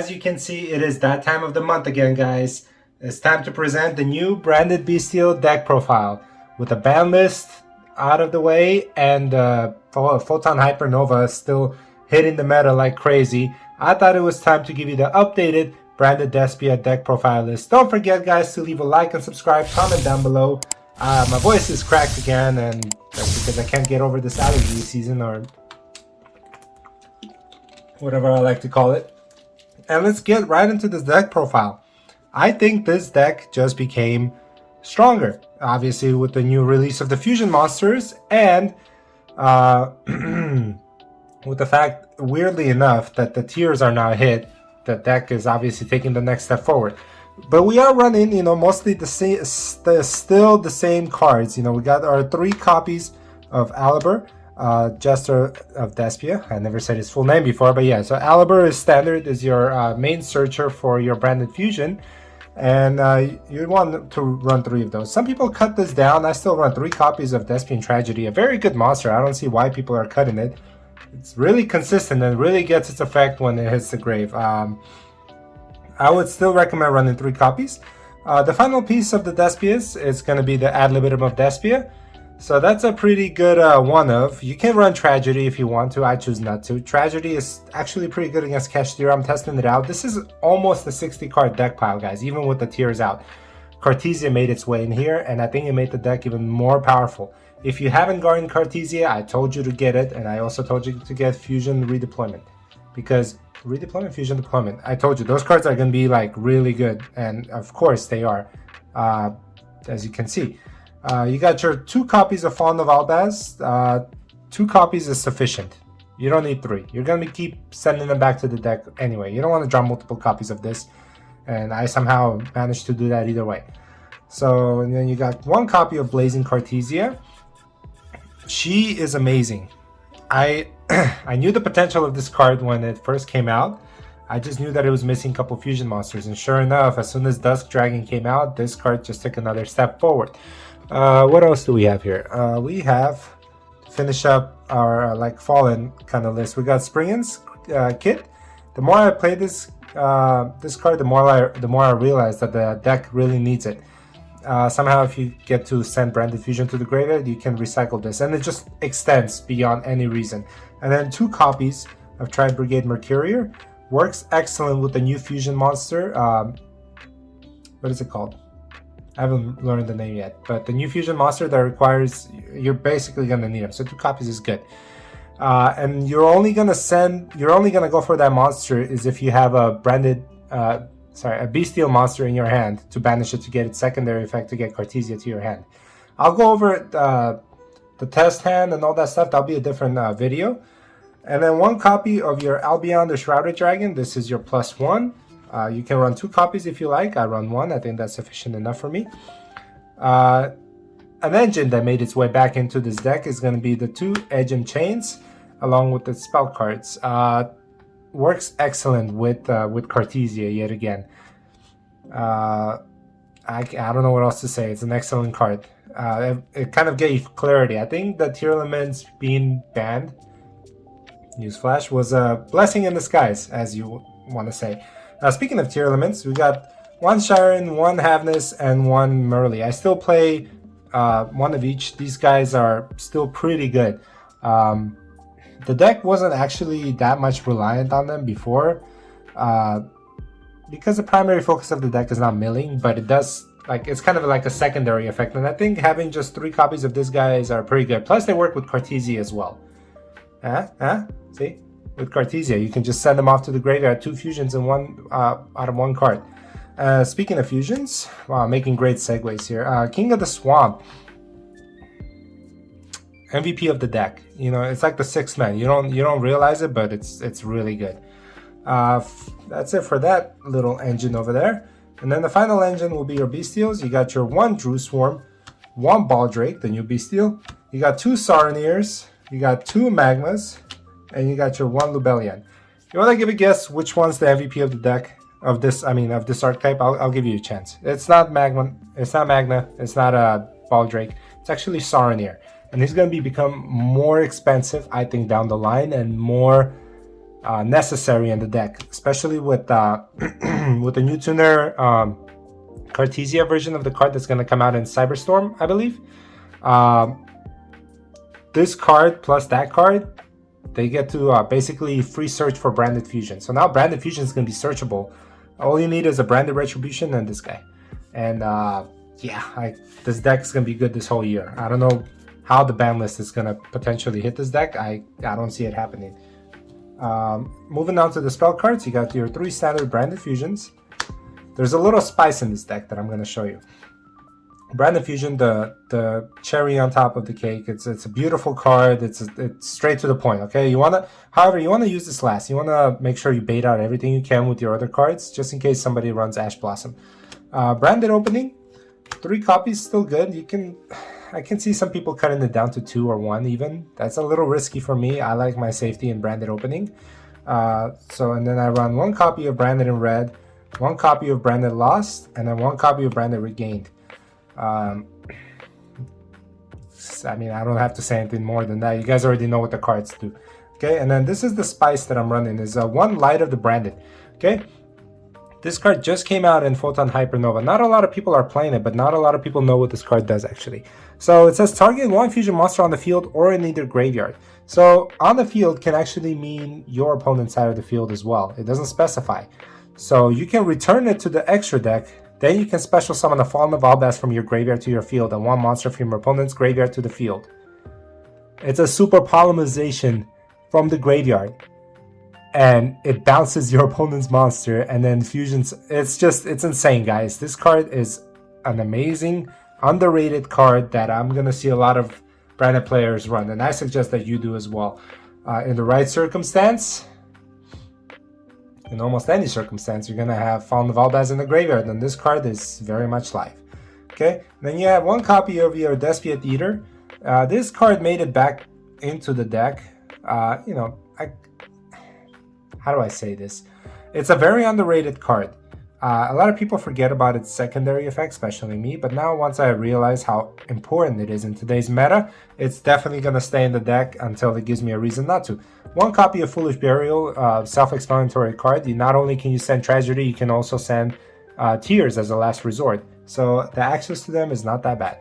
as you can see, it is that time of the month again, guys. It's time to present the new branded Bystial deck profile with the ban list out of the way and Photon Hypernova still hitting the meta like crazy. I thought it was time to give you the updated branded Despia deck profile list. Don't forget, guys, to leave a like and subscribe, comment down below. My voice is cracked again, and that's because I can't get over this allergy season, or whatever I like to call it. And let's get right into this deck profile. I think this deck just became stronger, obviously with the new release of the fusion monsters, and with the fact, weirdly enough, that the tiers are now hit. The deck is obviously taking the next step forward. But we are running, mostly the same, still the same cards. We got our 3 copies of Aliber, Jester of Despia. I never said his full name before, but yeah. So Aliber is standard, is your main searcher for your branded fusion, and you want to run 3 of those. Some people cut this down. I still run 3 copies of Despian Tragedy, a very good monster. I don't see why people are cutting it. It's really consistent and really gets its effect when it hits the grave. I would still recommend running 3 copies. The final piece of the Despias is going to be the Ad Libitum of Despia. So that's a pretty good one of. You can run Tragedy if you want to. I choose not to. Tragedy is actually pretty good against Kashtira. I'm testing it out. This is almost a 60 card deck pile, guys, even with the tiers out. Cartesia made its way in here, and I think it made the deck even more powerful. If you haven't gotten Cartesia, I told you to get it, and I also told you to get Fusion Redeployment. Because Redeployment, Fusion Deployment, I told you, those cards are going to be like really good, and of course they are, as you can see. You got your 2 copies of Fallen of Albaz. 2 copies is sufficient. You don't need 3. You're going to keep sending them back to the deck anyway. You don't want to draw multiple copies of this, and I somehow managed to do that either way. So, and then you got 1 copy of Blazing Cartesia. She is amazing. I knew the potential of this card when it first came out. I just knew that it was missing a couple fusion monsters, and sure enough, as soon as Dusk Dragon came out, this card just took another step forward. What else do we have here? We have, to finish up our Fallen kind of list, we got Springen's Kit. The more I play this card, the more I realize that the deck really needs it. Somehow, if you get to send Branded Fusion to the graveyard, you can recycle this, and it just extends beyond any reason. And then 2 copies of Triad Brigade Mercurier. Works excellent with the new fusion monster. What is it called? I haven't learned the name yet, but the new fusion monster that requires, you're basically going to need them. So 2 copies is good. And you're only going to go for that monster is if you have a branded, a Bystial monster in your hand to banish it to get its secondary effect to get Cartesia to your hand. I'll go over the test hand and all that stuff. That'll be a different video. And then 1 copy of your Albion the Shrouded Dragon. This is your +1. You can run 2 copies if you like. I run 1. I think that's sufficient enough for me. An engine that made its way back into this deck is going to be the 2 Edgem Chains along with the spell cards. Works excellent with Cartesia yet again. I don't know what else to say. It's an excellent card. It kind of gave clarity. I think the tier elements being banned, newsflash, was a blessing in disguise, as you want to say. Speaking of tier elements, we got 1 Shiren, 1 Havness, and 1 Merly. I still play 1 of each. These guys are still pretty good. The deck wasn't actually that much reliant on them before, because the primary focus of the deck is not milling, but it does, it's kind of like a secondary effect, and I think having just 3 copies of these guys are pretty good. Plus they work with Cartesia as well. See? With Cartesia, you can just send them off to the graveyard, 2 fusions in out of 1 card. Speaking of fusions, wow, making great segues here. King of the Swamp. MVP of the deck. It's like the 6th man. You don't realize it, but it's really good. That's it for that little engine over there. And then the final engine will be your Bystials. You got your 1 Drew Swarm, 1 Baldrake, the new Bystial. You got 2 Saronniers. You got 2 Magmas, and you got your 1 Lubellian. You want to give a guess which one's the MVP of the deck of this archetype? I'll give you a chance. It's not Magma. It's not Magna. It's not a Baldrake. It's actually Saronnier. And he's going to become more expensive, I think, down the line, and more necessary in the deck, especially with with the new tuner Cartesia version of the card that's going to come out in Cyberstorm, I believe. This card plus that card, they get to basically free search for Branded Fusion. So now Branded Fusion is going to be searchable. All you need is a Branded Retribution and this guy. And yeah, this deck is going to be good this whole year. I don't know how the ban list is going to potentially hit this deck. I don't see it happening. Moving on to the spell cards, you got your 3 standard Branded Fusions. There's a little spice in this deck that I'm going to show you. Branded Fusion, the cherry on top of the cake. It's a beautiful card. It's straight to the point. Okay, however, you want to use this last. You want to make sure you bait out everything you can with your other cards, just in case somebody runs Ash Blossom. Branded opening, 3 copies, still good. I can see some people cutting it down to 2 or 1 even. That's a little risky for me. I like my safety in branded opening. And then I run 1 copy of Branded in red, 1 copy of Branded Lost, and then 1 copy of Branded Regained. I mean, I don't have to say anything more than that. You guys already know what the cards do. Okay, and then this is the spice that I'm running. Is 1 Light of the Branded. Okay, this card just came out in Photon Hypernova. Not a lot of people are playing it, but not a lot of people know what this card does actually. So it says target 1 fusion monster on the field or in either graveyard. So on the field can actually mean your opponent's side of the field as well. It doesn't specify. So you can return it to the extra deck. Then you can special summon a Fallen of Albaz from your graveyard to your field and 1 monster from your opponent's graveyard to the field. It's a super polymerization from the graveyard. And it bounces your opponent's monster and then fusions. It's insane, guys. This card is an amazing, underrated card that I'm going to see a lot of branded players run. And I suggest that you do as well. In the right circumstance, in almost any circumstance, you're going to have Fallen of Albaz in the graveyard, and this card is very much live. Okay, then you have 1 copy of your Despiot Eater. This card made it back into the deck. How do I say this? It's a very underrated card. A lot of people forget about its secondary effect, especially me, but now once I realize how important it is in today's meta, it's definitely going to stay in the deck until it gives me a reason not to. 1 copy of Foolish Burial, self-explanatory card. Not only can you send Tragedy, you can also send Tears as a last resort. So the access to them is not that bad.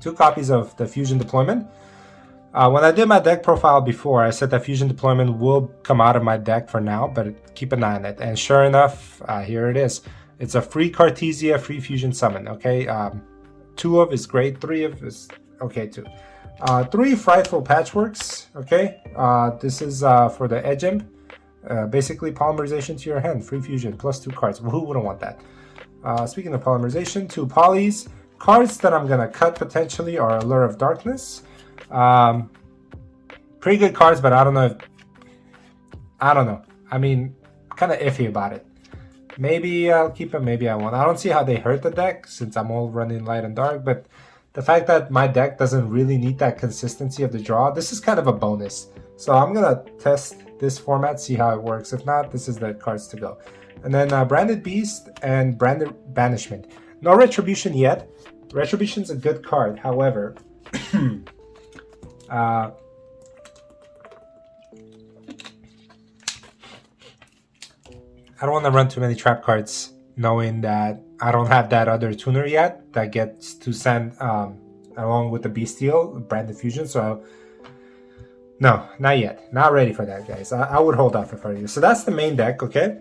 2 copies of the Fusion Deployment. When I did my deck profile before, I said that Fusion Deployment will come out of my deck for now, but keep an eye on it. And sure enough, here it is. It's a free Cartesia, free Fusion Summon, okay? 2 of is great, 3 of is okay too. 3 Frightful Patchworks, okay? This is for the Edge Imp. Basically, polymerization to your hand, free Fusion, plus 2 cards. Who wouldn't want that? Speaking of polymerization, 2 Polys. Cards that I'm gonna cut potentially are Allure of Darkness. Pretty good cards, but I don't know. I mean, kind of iffy about it. Maybe I'll keep them, maybe I won't. I don't see how they hurt the deck since I'm all running light and dark, but the fact that my deck doesn't really need that consistency of the draw, this is kind of a bonus. So I'm gonna test this format, see how it works. If not, this is the cards to go. And then Branded Beast and Branded Banishment. No Retribution yet. Retribution's a good card, however, I don't want to run too many trap cards knowing that I don't have that other tuner yet that gets to send along with the Bystial, Branded Fusion. So no, not yet. Not ready for that, guys. I would hold off if I were you. So that's the main deck, okay?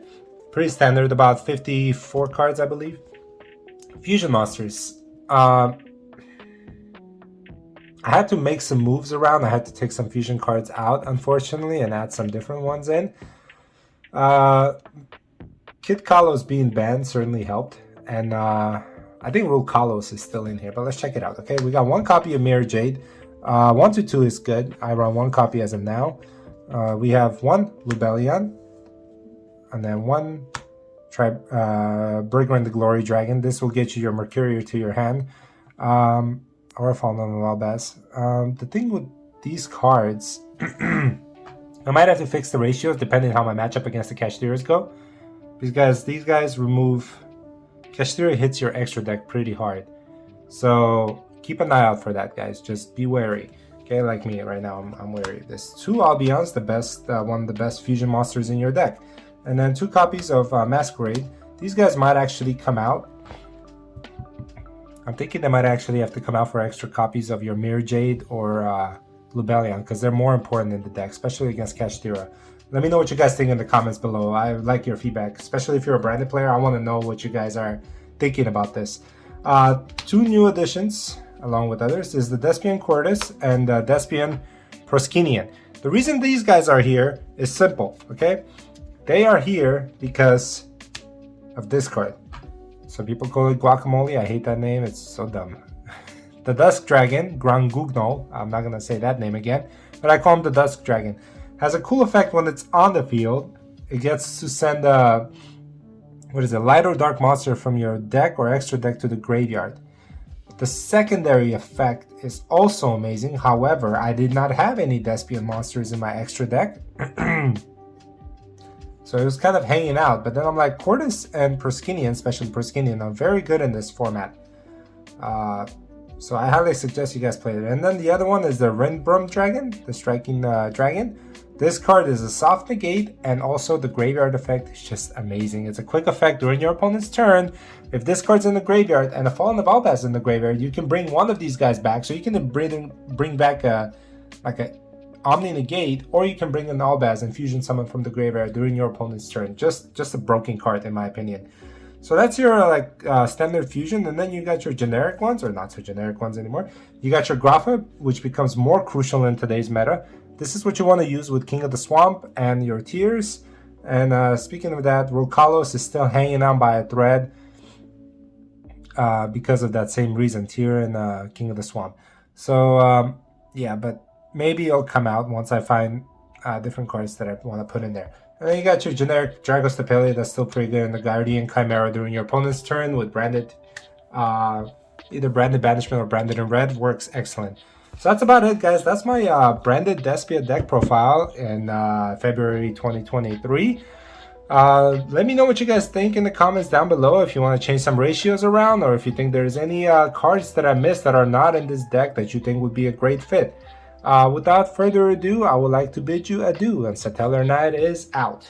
Pretty standard, about 54 cards, I believe. Fusion Monsters. I had to make some moves around. I had to take some fusion cards out, unfortunately, and add some different ones in. Kid Kalos being banned certainly helped. And I think Rule Kalos is still in here, but let's check it out, okay? We got 1 copy of Mirror Jade. 1 to 2 is good. I run 1 copy as of now. We have 1 Lubellion. And then 1 Brigand the Glory Dragon. This will get you your Mercurial to your hand. Or a Fallen of Albaz. The thing with these cards, I might have to fix the ratios depending how my matchup against the Kashthiras go. Because these guys remove... Kashtira hits your extra deck pretty hard. So keep an eye out for that, guys. Just be wary. Okay, like me right now, I'm wary. There's 2 Albions, the best, one of the best fusion monsters in your deck. And then 2 copies of Masquerade. These guys might actually come out. I'm thinking they might actually have to come out for extra copies of your Mirror Jade or Lubellion, because they're more important in the deck, especially against Kashtira. Let me know what you guys think in the comments below. I like your feedback, especially if you're a branded player. I want to know what you guys are thinking about this. 2 new additions, along with others, is the Despian Cordis and the Despian Proskinian. The reason these guys are here is simple, okay? They are here because of this card. Some people call it Guacamole. I hate that name. It's so dumb. The Dusk Dragon, Grangugno, I'm not going to say that name again, but I call him the Dusk Dragon. Has a cool effect when it's on the field. It gets to send a, light or dark monster from your deck or extra deck to the graveyard. The secondary effect is also amazing. However, I did not have any Despian monsters in my extra deck. So it was kind of hanging out. But then I'm like, Cordis and Proskinian, especially Proskinian, are very good in this format. So I highly suggest you guys play it. And then the other one is the Renbrum Dragon, the Striking Dragon. This card is a soft negate, and also the graveyard effect is just amazing. It's a quick effect during your opponent's turn. If this card's in the graveyard and a Fallen of Albaz in the graveyard, you can bring one of these guys back. So you can bring back a Omni Negate, or you can bring an Albaz and fusion summon from the graveyard during your opponent's turn. Just a broken card in my opinion. So that's your standard fusion, and then you got your generic ones, or not so generic ones anymore. You got your Grapha, which becomes more crucial in today's meta. This is what you want to use with King of the Swamp and your Tears. And speaking of that, Rokalos is still hanging on by a thread because of that same reason, Tear and King of the Swamp. So yeah, but maybe it'll come out once I find different cards that I want to put in there. And then you got your generic Dragos Tapelia, that's still pretty good, in the Guardian Chimera during your opponent's turn with branded, either branded Banishment or branded in red, works excellent. So that's about it, guys. That's my branded Despia deck profile in February 2023. Let me know what you guys think in the comments down below, if you want to change some ratios around, or if you think there's any cards that I missed that are not in this deck that you think would be a great fit. Without further ado, I would like to bid you adieu, and Satellar Knight is out.